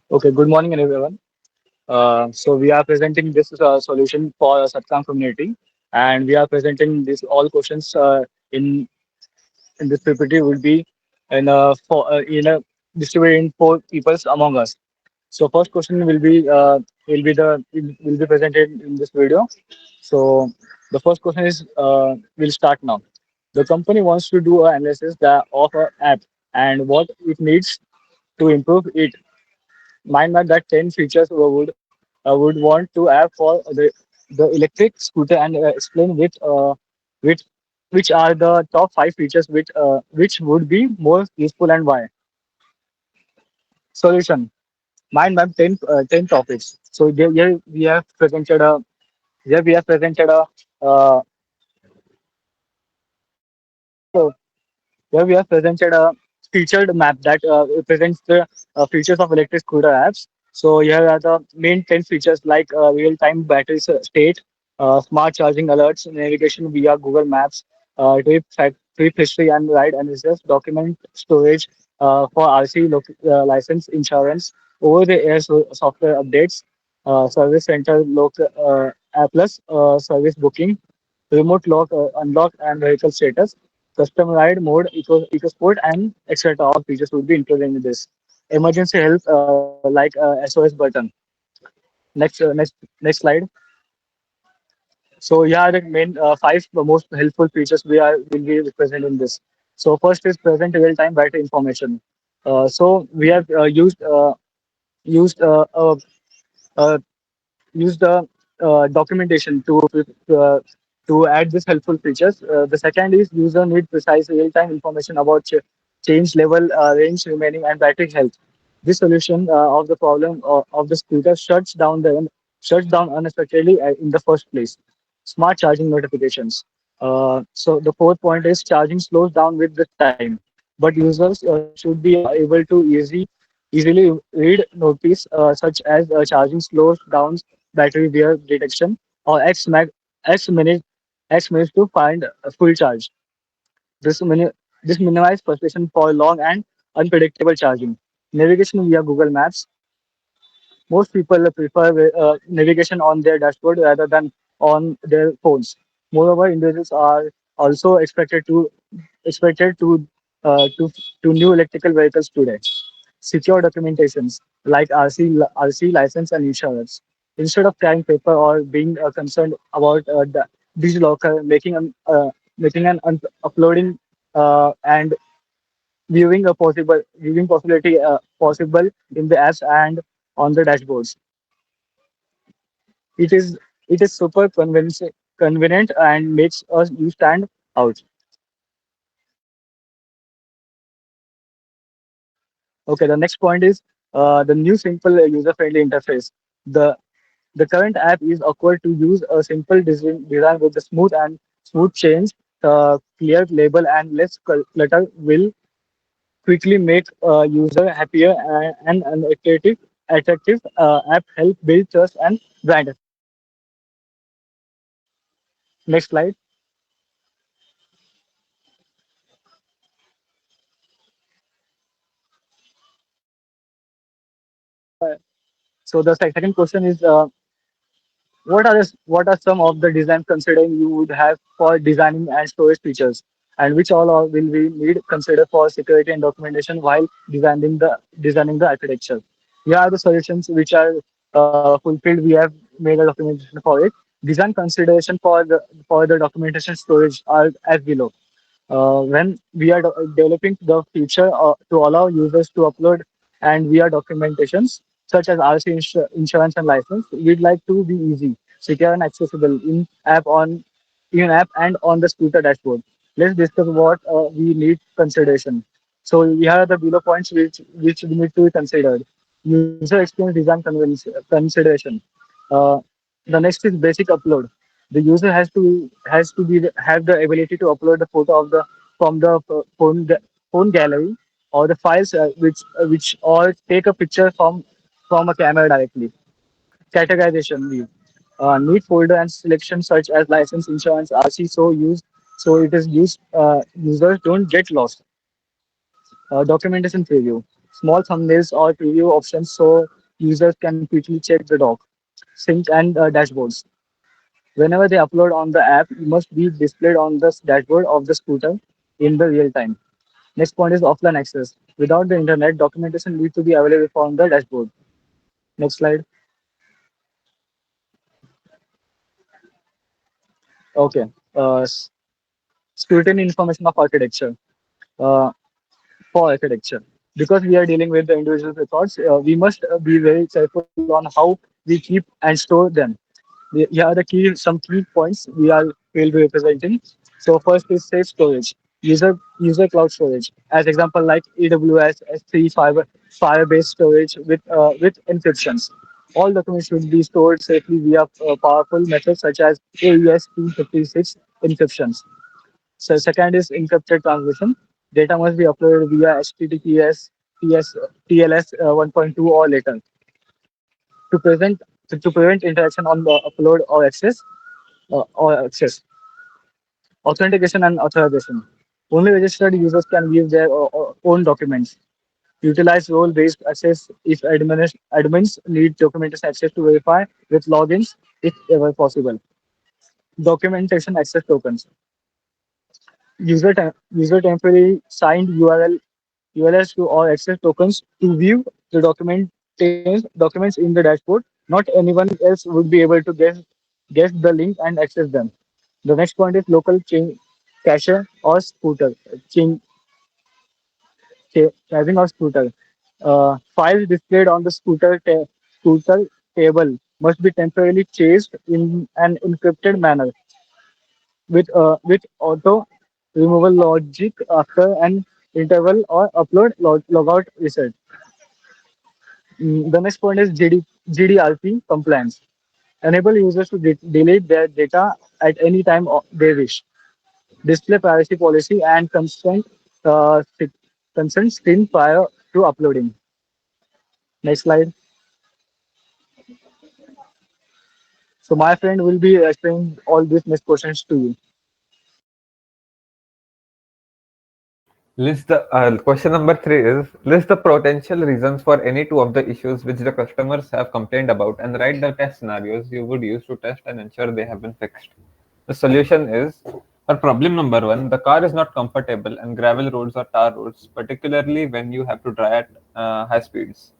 Okay, good morning everyone. So we are presenting this solution for Satkam community, and we are presenting this all questions in in this PPT will be in a distributed in four peoples among us. So first question will be presented in this video. So the first question is will start now. The company wants to do an analysis of an app and what it needs to improve it. Mind map that 10 features would want to have for the electric scooter and explain which which are the top five features which would be more useful and why. Solution: mind map 10 topics. So here we have presented a here we have presented a uh, so here we have presented a featured map that represents the features of electric scooter apps. So here are the main 10 features like real-time battery state, smart charging alerts, navigation via Google Maps, trip history and ride analysis, document storage for RC license insurance, over-the-air software updates, service center plus service booking, remote lock, unlock and vehicle status, custom ride mode, eco sport, and etc. All features would be included in this. Emergency help like SOS button. Next slide. So yeah, the main five most helpful features will be represented in this. So first is present real time battery information. So we have used uh, use the documentation uh, to add these helpful features. The second is user need precise real-time information about change level, range remaining, and battery health. This solution of the problem of the scooter shuts down unexpectedly in the first place. Smart charging notifications. So the fourth point is charging slows down with the time, but users should be able to easily read notice such as charging slows down battery wear detection or X minute X minutes to find a full charge. This mini, this minimizes frustration for long and unpredictable charging. Navigation via Google Maps. Most people prefer navigation on their dashboard rather than on their phones. Moreover, individuals are also expected to new electrical vehicles today. Secure documentations like RC license and insurance. Instead of carrying paper or being concerned about the DigiLocker, making an uploading and viewing possibility possible in the apps and on the dashboards. It is it is super convenient and makes us you stand out. Okay, the next point is the new simple user-friendly interface. The the current app is awkward to use. A simple design with the smooth change, clear label, and less clutter will quickly make user happier and an attractive app help build trust and brand. Next slide. So the second question is what are some of the designs considering you would have for designing and storage features, and which will we need consider for security and documentation while designing the architecture? Here are the solutions which are fulfilled. We have made a documentation for it. Design consideration for the documentation storage are as below. When we are developing the feature to allow users to upload and via documentations such as RC insurance and license, we'd like to be easy, secure, and accessible in app and on the scooter dashboard. Let's discuss what we need consideration. So here are the below points which we need to be considered. User experience design consideration. Uh, the next is basic upload. The user has to be have the ability to upload the photo of the from the phone gallery or the files which or take a picture from a camera directly. Categorization view. Need folder and selection such as license, insurance, RC. So it is used. Users don't get lost. Documentation preview. Small thumbnails or preview options users can quickly check the dock, sync, and dashboards. Whenever they upload on the app, it must be displayed on the dashboard of the scooter in the real time. Next point is offline access. Without the internet, documentation needs to be available on the dashboard. Next slide. Okay. Scrutiny information of architecture. Uh, for architecture. Because we are dealing with the individual records, we must be very careful on how we keep and store them. Here are the some key points will be representing. So first is safe storage, user cloud storage. As example, like AWS S3 Firebase storage with encryptions. All documents should be stored safely via powerful methods such as AES 256 encryptions. So second is encrypted transmission. Data must be uploaded via HTTPS, TLS 1.2 or later to prevent interaction on the upload or access. Authentication and authorization. Only registered users can view their own documents. Utilize role-based access if admins need documentation access to verify with logins if ever possible. Documentation access tokens. User temporarily signed URLs to or access tokens to view the documents in the dashboard. Not anyone else would be able to guess the link and access them. The next point is local chain cache or scooter chain caching or scooter. Files displayed on the scooter table must be temporarily chased in an encrypted manner with auto removal logic after an interval or upload logout reset. The next point is GDRP compliance. Enable users to delete their data at any time they wish. Display privacy policy and consent screen prior to uploading. Next slide. So my friend will be explaining all these next questions to you. List the question number 3 is list the potential reasons for any two of the issues which the customers have complained about and write the test scenarios you would use to test and ensure they have been fixed. The solution is for problem number 1, the car is not comfortable and gravel roads or tar roads, particularly when you have to drive at high speeds.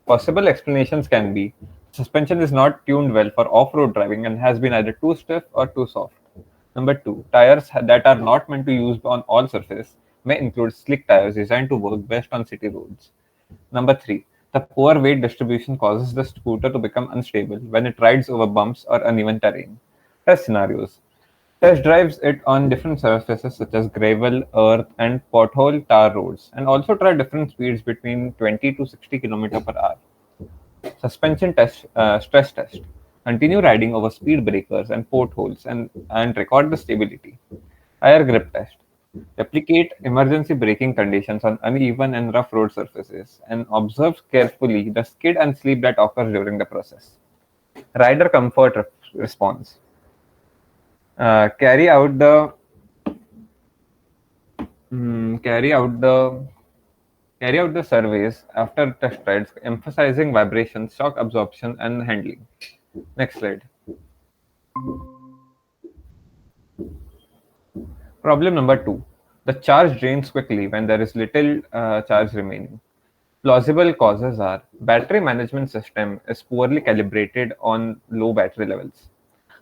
Possible explanations can be suspension is not tuned well for off road driving and has been either too stiff or too soft. Number 2, tires that are not meant to use on all surfaces may include slick tires designed to work best on city roads. Number 3, the poor weight distribution causes the scooter to become unstable when it rides over bumps or uneven terrain. Test scenarios. Test drives it on different surfaces such as gravel, earth, and pothole tar roads, and also try different speeds between 20 to 60 km per hour. Suspension test, stress test. Continue riding over speed breakers and potholes and record the stability. Tire grip test. Replicate emergency braking conditions on uneven and rough road surfaces and observe carefully the skid and slip that occurs during the process. Rider comfort response. Uh, carry out the mm, carry out the carry out the surveys after test rides, emphasizing vibration, shock absorption, and handling. Next slide. Problem number 2. The charge drains quickly when there is little charge remaining. Plausible causes are battery management system is poorly calibrated on low battery levels.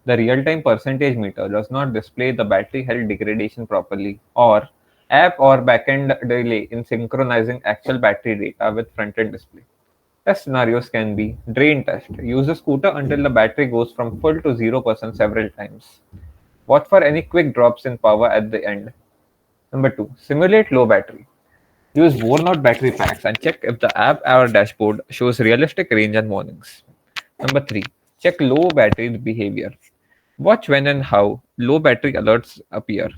The real-time percentage meter does not display the battery health degradation properly, or app or backend delay in synchronizing actual battery data with front-end display. Test scenarios can be drain test. Use the scooter until the battery goes from full to 0% several times. Watch for any quick drops in power at the end. Number 2, simulate low battery. Use worn out battery packs and check if the app or dashboard shows realistic range and warnings. Number 3, check low battery behavior. Watch when and how low battery alerts appear.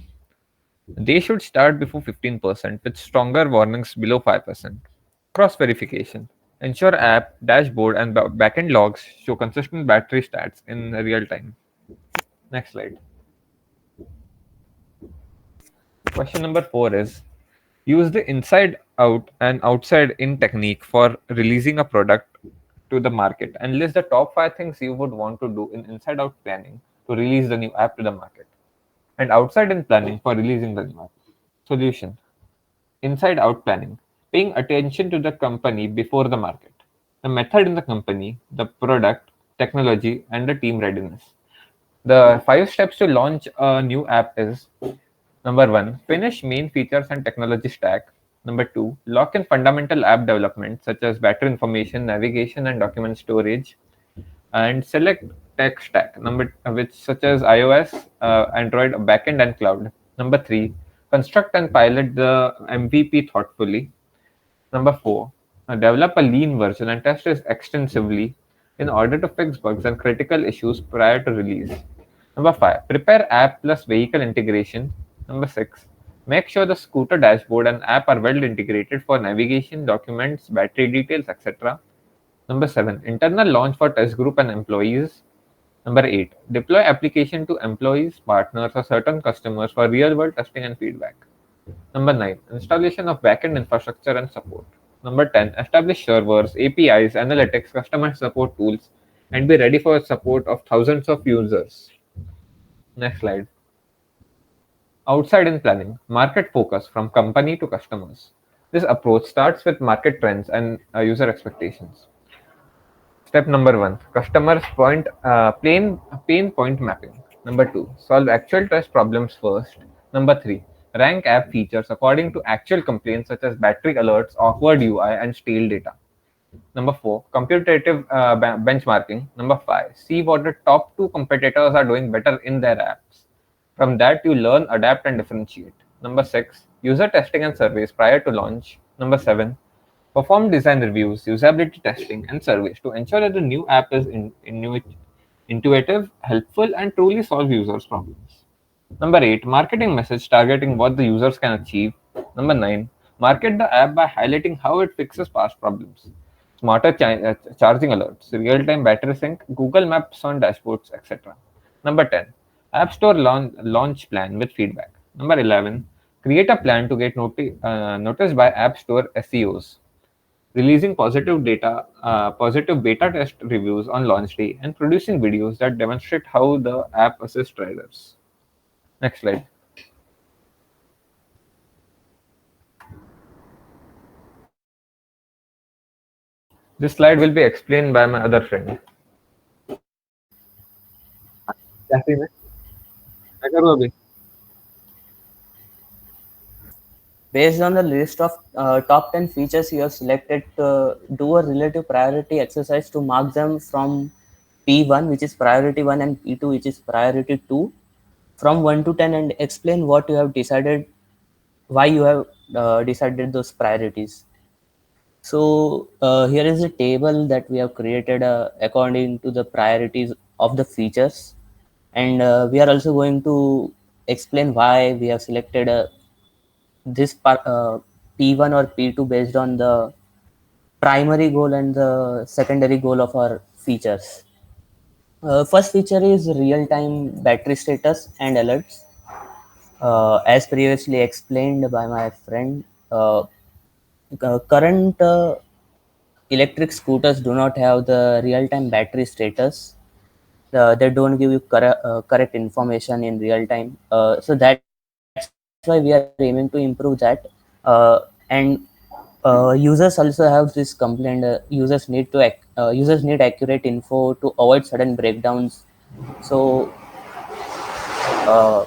They should start before 15% with stronger warnings below 5%. Cross verification. Ensure app, dashboard, and backend logs show consistent battery stats in real time. Next slide. Question number 4 is use the inside out and outside in technique for releasing a product to the market and list the top 5 things you would want to do in inside out planning to release the new app to the market and outside in planning for releasing the new app. Solution: inside out planning, paying attention to the company before the market, the method in the company, the product, technology, and the team readiness. The 5 steps to launch a new app is: number one, finish main features and technology stack. Number two, lock in fundamental app development such as battery information, navigation, and document storage, and select tech stack. Number which such as iOS, Android, backend, and cloud. Number three, construct and pilot the MVP thoughtfully. Number four, develop a lean version and test it extensively in order to fix bugs and critical issues prior to release. Number five, prepare app plus vehicle integration. Number six, make sure the scooter dashboard and app are well integrated for navigation, documents, battery details, etc. Number seven, internal launch for test group and employees. Number eight, deploy application to employees, partners, or certain customers for real world testing and feedback. Number 9, installation of backend infrastructure and support. Number 10, establish servers, APIs, analytics, customer support tools, and be ready for support of thousands of users. Next slide. Outside in planning, market focus from company to customers. This approach starts with market trends and user expectations. Step number one, customers pain point mapping. Number two, solve actual test problems first. Number three, rank app features according to actual complaints such as battery alerts, awkward UI, and stale data. Number four, computative benchmarking. Number five, see what the top two competitors are doing better in their apps. From that, you learn, adapt, and differentiate. Number six, user testing and surveys prior to launch. Number seven, perform design reviews, usability testing, and surveys to ensure that the new app is intuitive, helpful, and truly solve users' problems. Number 8, marketing message targeting what the users can achieve. Number 9, market the app by highlighting how it fixes past problems. Smarter charging alerts, real time battery sync, Google Maps on dashboards, etc. Number 10, App Store launch plan with feedback. Number 11, create a plan to get noticed by App Store SEOs, releasing positive beta test reviews on launch day, and producing videos that demonstrate how the app assists riders. Next slide. This slide will be explained by my other friend. क्या scene है? क्या करूँ अभी? Based on the list of top 10 features you have selected, do a relative priority exercise to mark them from P1, which is priority 1, and P2, which is priority 2, from 1 to 10, and explain what you have decided, why you have decided those priorities. So here is a table that we have created according to the priorities of the features, and we are also going to explain why we have selected this P1 or P2 based on the primary goal and the secondary goal of our features. First feature is real-time battery status and alerts. As previously explained by my friend, current electric scooters do not have the real-time battery status. They don't give you correct information in real time. So that's why we are aiming to improve that. And users also have this complaint. Users need accurate info to avoid sudden breakdowns. So uh,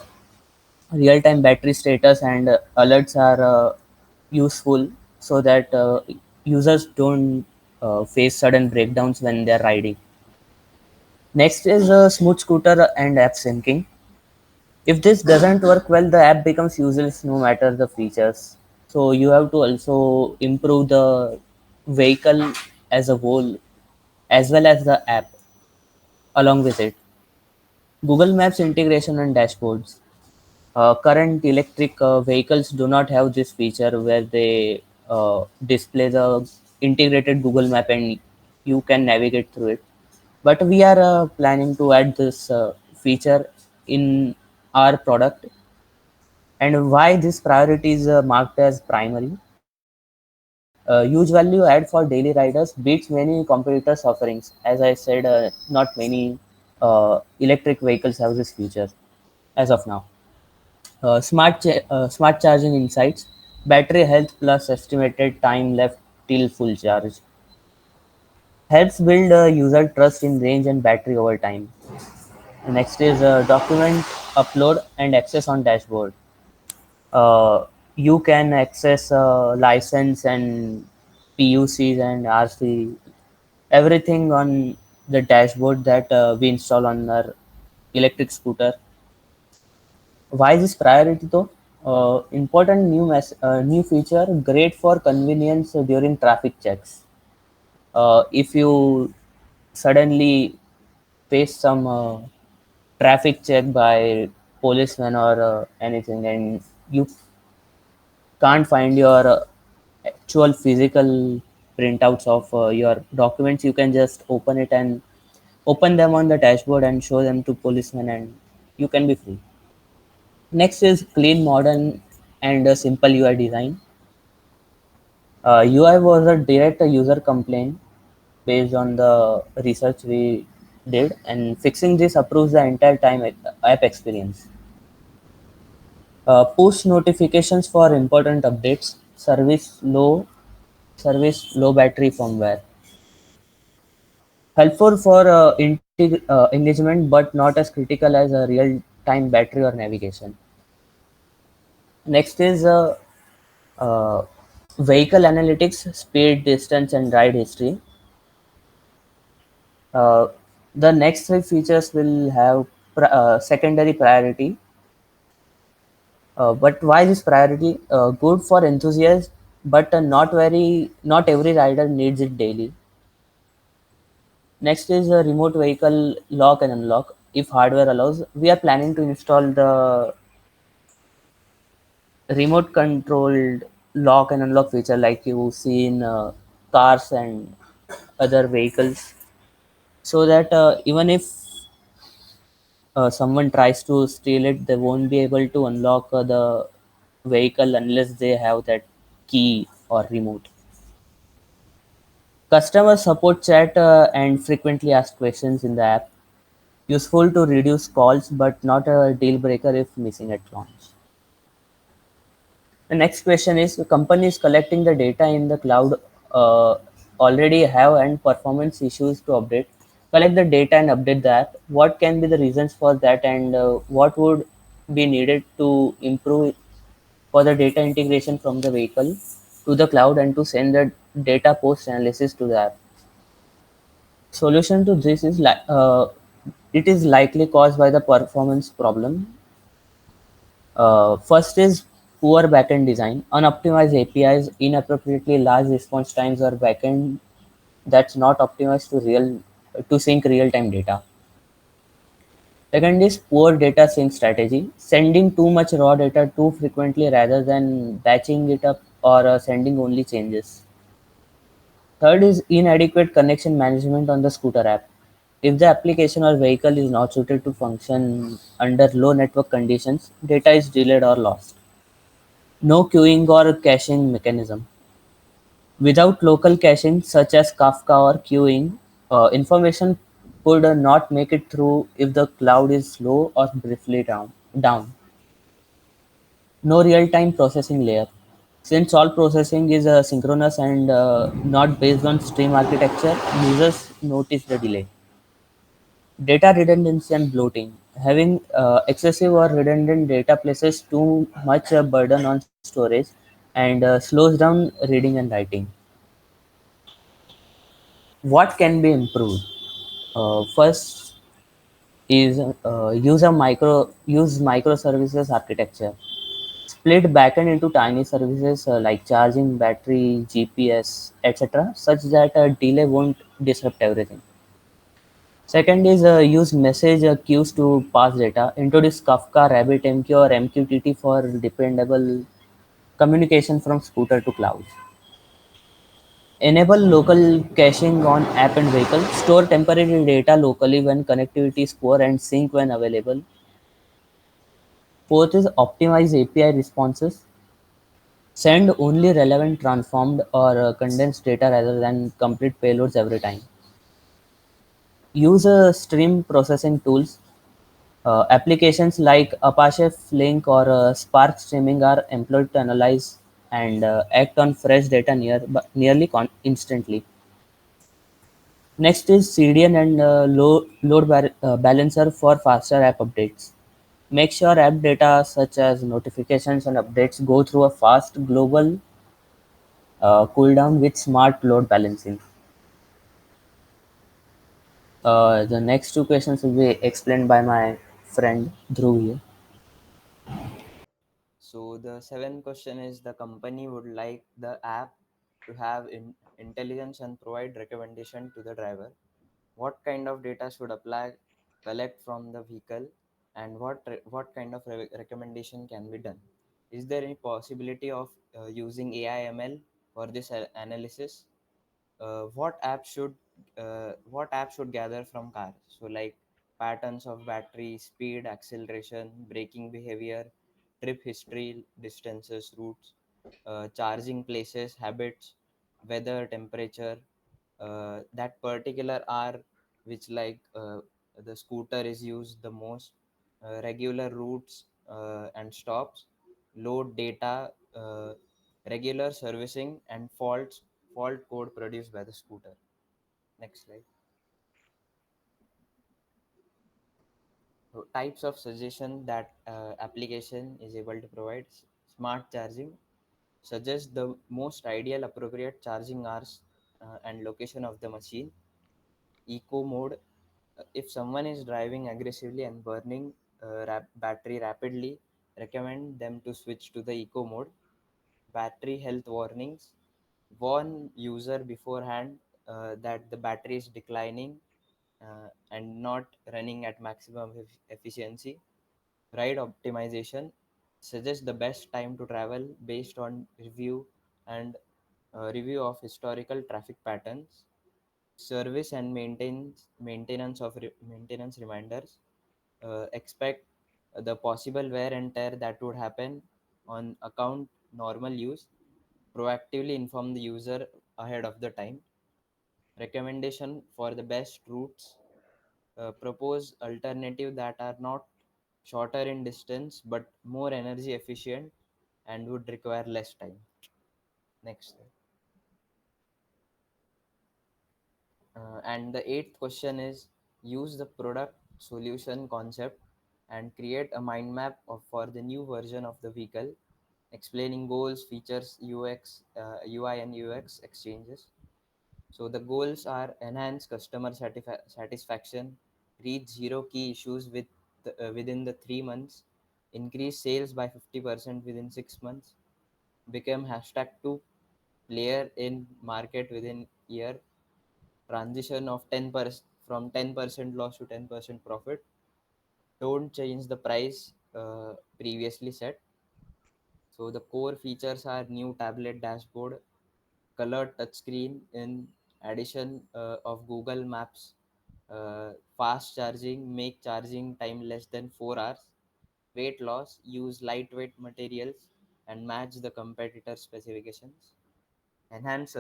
real-time battery status and alerts are useful so that users don't face sudden breakdowns when they're riding. Next is smooth scooter and app syncing. If this doesn't work well, the app becomes useless no matter the features. So you have to also improve the vehicle as a whole as well as the app along with it. Google Maps integration and dashboards. Current electric vehicles do not have this feature where they display the integrated Google Map and you can navigate through it. But we are planning to add this feature in our product. And why this priority is marked as primary? Huge value add for daily riders beats many competitors' offerings. As I said, not many electric vehicles have this feature as of now. Smart charging insights, battery health plus estimated time left till full charge. Helps build user trust in range and battery over time. Next is document upload and access on dashboard. uh, you can access license and PUCs and RC, everything on the dashboard that we install on our electric scooter. Why is this priority though? Important new feature, great for convenience during traffic checks. If you suddenly face some traffic check by policeman or anything, and you can't find your actual physical printouts of your documents, you can just open it and open them on the dashboard and show them to policemen, and you can be free. Next is clean, modern, and a simple UI design. UI was a direct user complaint based on the research we did, and fixing this improves the entire time app experience. Push notifications for important updates, service low battery firmware. Helpful for engagement, but not as critical as a real-time battery or navigation. Next is uh, vehicle analytics, speed, distance, and ride history. Uh, the next three features will have secondary priority. But why this priority? Good for enthusiasts, but not every rider needs it daily. Next is a remote vehicle lock and unlock. If hardware allows, we are planning to install the remote controlled lock and unlock feature like you see in cars and other vehicles, so that even if someone tries to steal it, they won't be able to unlock the vehicle unless they have that key or remote. Customer support chat and frequently asked questions in the app. Useful to reduce calls, but not a deal breaker if missing at launch. The next question is, companies collecting the data in the cloud uh, already have and performance issues to update. Collect the data and update the app. What can be the reasons for that, and what would be needed to improve for the data integration from the vehicle to the cloud and to send the data post analysis to the app? Solution to this is it is likely caused by the performance problem. First is poor backend design, unoptimized APIs, inappropriately large response times, or backend that's not optimized to sync real-time data. Second is poor data sync strategy, sending too much raw data too frequently rather than batching it up or sending only changes. Third is inadequate connection management on the scooter app. If the application or vehicle is not suited to function under low network conditions, data is delayed or lost. No queuing or caching mechanism. Without local caching, such as Kafka or queuing, information could not make it through if the cloud is slow or briefly down. No real-time processing layer. Since all processing is synchronous and not based on stream architecture, users notice the delay. Data redundancy and bloating. Having excessive or redundant data places too much burden on storage and slows down reading and writing. What can be improved? First is use microservices architecture. Split backend into tiny services like charging, battery, GPS, etc., such that delay won't disrupt everything. Second is use message queues to pass data. Introduce Kafka, RabbitMQ, or MQTT for dependable communication from scooter to cloud. Enable local caching on app and vehicle. Store temporary data locally when connectivity is poor and sync when available. Fourth is optimize API responses. Send only relevant transformed or condensed data rather than complete payloads every time. Use stream processing tools. Applications like Apache Flink or Spark Streaming are employed to analyze and act on fresh data nearly instantly. Next is CDN and load balancer for faster app updates. Make sure app data such as notifications and updates go through a fast global cooldown with smart load balancing. The next two questions will be explained by my friend Dhruv here. So the seventh question is the company would like the app to have intelligence and provide recommendation to the driver. What kind of data should apply collect from the vehicle, and what kind of recommendation can be done? Is there any possibility of using AI ML for this analysis? What app should gather from cars, so like patterns of battery speed, acceleration, braking behavior, trip history, distances, routes, charging places, habits, weather, temperature, that particular hour which the scooter is used the most, regular routes and stops, load data, regular servicing, and fault code produced by the scooter. Next slide. So types of suggestion that application is able to provide: smart charging, suggest the most ideal appropriate charging hours and location of the machine. Eco mode, if someone is driving aggressively and burning battery rapidly, recommend them to switch to the eco mode. Battery health warnings, warn user beforehand that the battery is declining and not running at maximum efficiency. Ride optimization, suggest the best time to travel based on review of historical traffic patterns. Service and maintenance reminders, expect the possible wear and tear that would happen on account normal use, proactively inform the user ahead of the time. Recommendation for the best routes, propose alternative that are not shorter in distance but more energy efficient and would require less time. Next. And the eighth question is, use the product solution concept and create a mind map for the new version of the vehicle, explaining goals, features, UI and UX exchanges. So the goals are enhance customer satisfaction, reach zero key issues within the 3 months, increase sales by 50% within 6 months, become hashtag two player in market within year, transition of 10% from 10% loss to 10% profit, don't change the price previously set. So the core features are new tablet dashboard, color touchscreen in addition of Google Maps, fast charging, make charging time less than 4 hours, weight loss, use lightweight materials and match the competitor specifications, enhance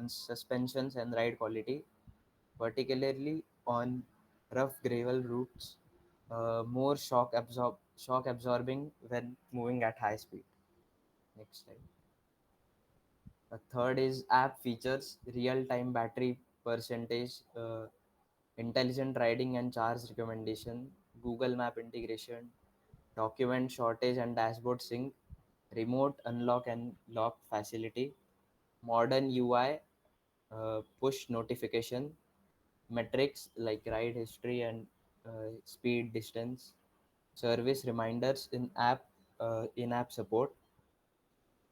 suspensions and ride quality, particularly on rough gravel routes, more shock absorbing when moving at high speed. Next slide. A third is app features, real time battery percentage, intelligent riding and charge recommendation, Google Map integration, document shortage and dashboard sync, remote unlock and lock facility, modern UI, push notification, metrics like ride history and speed, distance, service reminders in app support,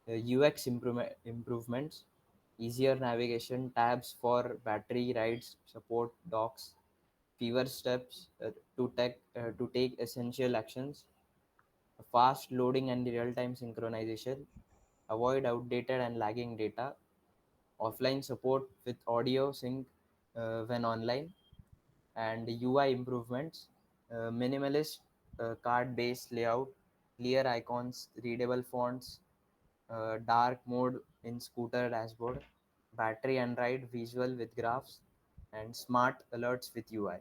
UX improvements, easier navigation, tabs for battery rides, support docks, fewer steps to take essential actions, fast loading and real-time synchronization, avoid outdated and lagging data, offline support with audio sync when online, and UI improvements, minimalist card-based layout, clear icons, readable fonts, dark mode in scooter dashboard, battery and ride visual with graphs, and smart alerts with UI.